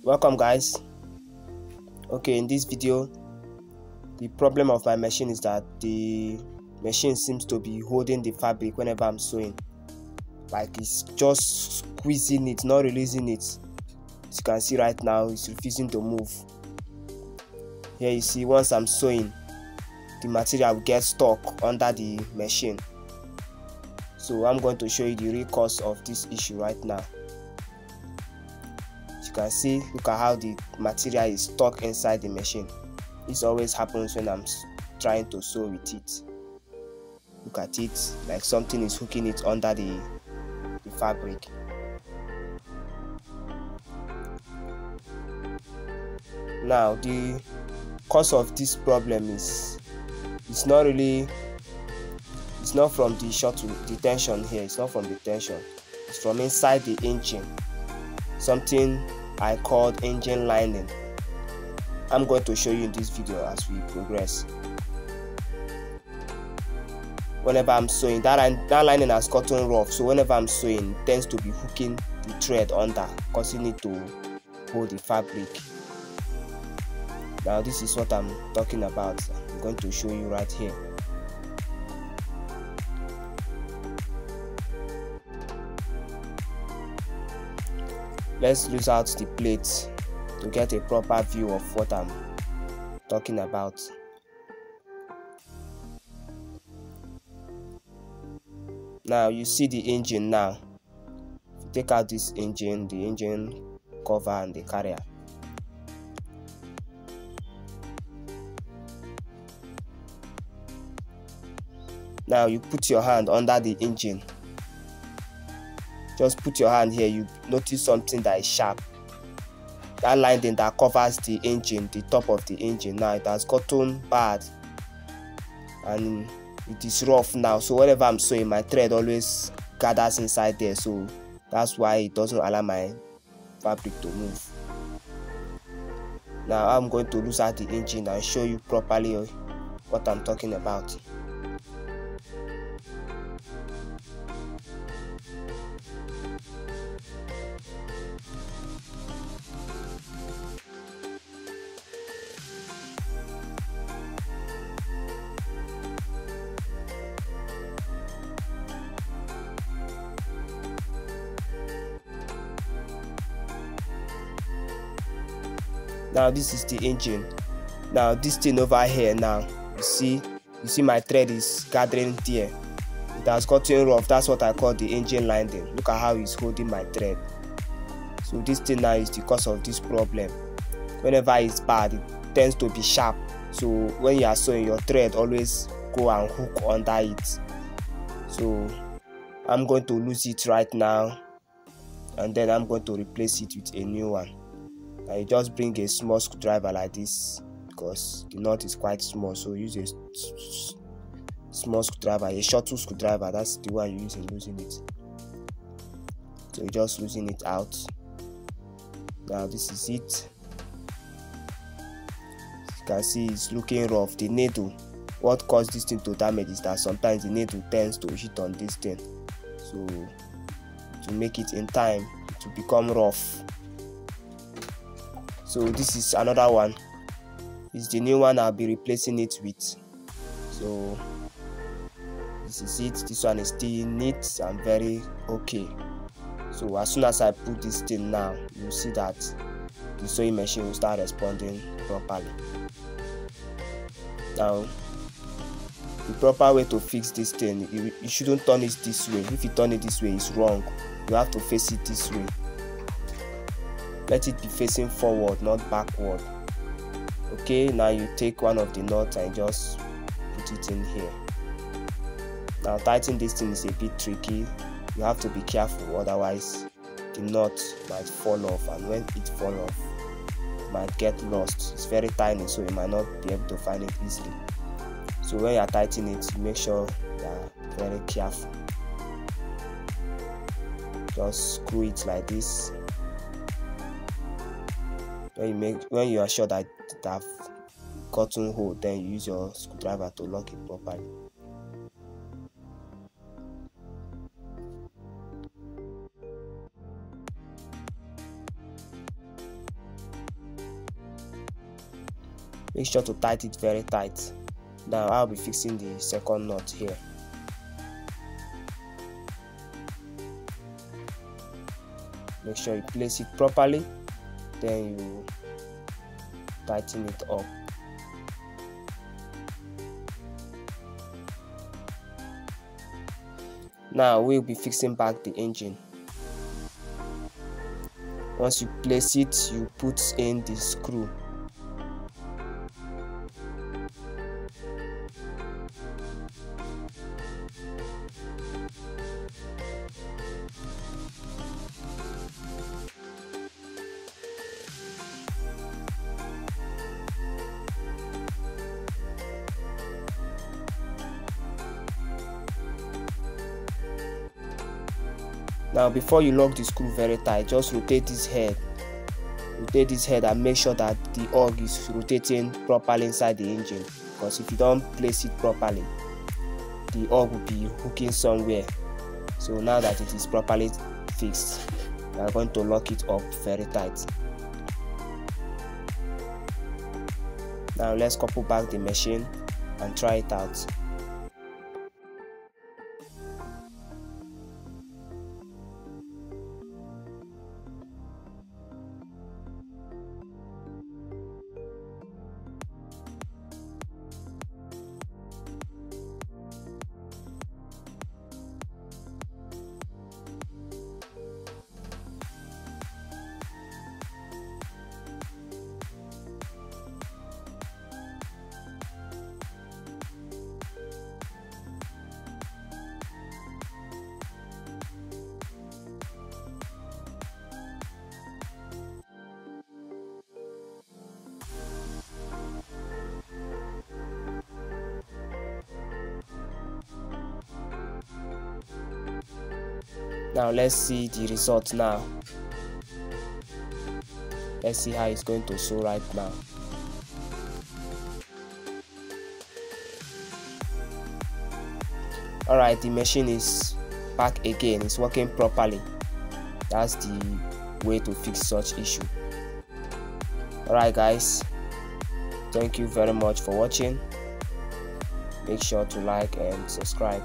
Welcome guys. Okay, in this video the problem of my machine is that the machine seems to be holding the fabric whenever I'm sewing, like it's just squeezing it, not releasing it. As you can see right now, it's refusing to move. Here you see, once I'm sewing, the material will get stuck under the machine. So I'm going to show you the real cause of this issue right now. As you can see, look at how the material is stuck inside the machine. This always happens when I'm trying to sew with it. Look at it, like something is hooking it under the fabric. Now the cause of this problem is it's not from the shuttle, the tension here. It's not from the tension, it's from inside the engine, something I called engine lining. I'm going to show you in this video as we progress. Whenever I'm sewing, that lining has gotten rough, so whenever I'm sewing, it tends to be hooking the thread under, causing it to hold the fabric. Now this is what I'm talking about. I'm going to show you right here. Let's lose out the plate to get a proper view of what I'm talking about. Now you see the engine. Now if you take out this engine, the engine cover and the carrier, now you put your hand under the engine. Just put your hand here, you notice something that is sharp. That lining that covers the engine, the top of the engine, now it has gotten bad and it is rough now. So whenever I'm sewing, my thread always gathers inside there, so that's why it doesn't allow my fabric to move. Now I'm going to lose out the engine and show you properly what I'm talking about. Now this is the engine. Now this thing over here, now you see my thread is gathering there. It has gotten rough. That's what I call the engine lining. Look at how it's holding my thread. So this thing now is the cause of this problem. Whenever it's bad, it tends to be sharp. So when you are sewing, your thread always go and hook under it. So I'm going to lose it right now, and then I'm going to replace it with a new one. Now you just bring a small screwdriver like this, because the knot is quite small, so use a small screwdriver, a shuttle screwdriver. That's the one you use in losing it. So you're just losing it out. Now this is it. As you can see, it's looking rough. The needle, what caused this thing to damage is that sometimes the needle tends to hit on this thing, so to make it in time to become rough. So this is another one. It's the new one I'll be replacing it with. So this is it. This one is still neat and very okay. So as soon as I put this thing now, you'll see that the sewing machine will start responding properly. Now the proper way to fix this thing, you shouldn't turn it this way. If you turn it this way, it's wrong. You have to face it this way. Let it be facing forward, not backward. Okay, now you take one of the nuts and just put it in here. Now tightening this thing is a bit tricky. You have to be careful, otherwise the nut might fall off, and when it falls off, it might get lost. It's very tiny, so you might not be able to find it easily. So when you are tightening it, make sure you are very careful. Just screw it like this. When you are sure that it have gotten hold, then you use your screwdriver to lock it properly. Make sure to tighten it very tight. Now I'll be fixing the second nut here. Make sure you place it properly, then you tighten it up. Now we'll be fixing back the engine. Once you place it, you put in the screw. Now before you lock the screw very tight, just rotate this head and make sure that the hub is rotating properly inside the engine, because if you don't place it properly, the hub will be hooking somewhere. So now that it is properly fixed, we are going to lock it up very tight. Now let's couple back the machine and try it out. Now let's see the result now. Let's see how it's going to sew right now. Alright, the machine is back again, it's working properly. That's the way to fix such issue. Alright guys, thank you very much for watching. Make sure to like and subscribe.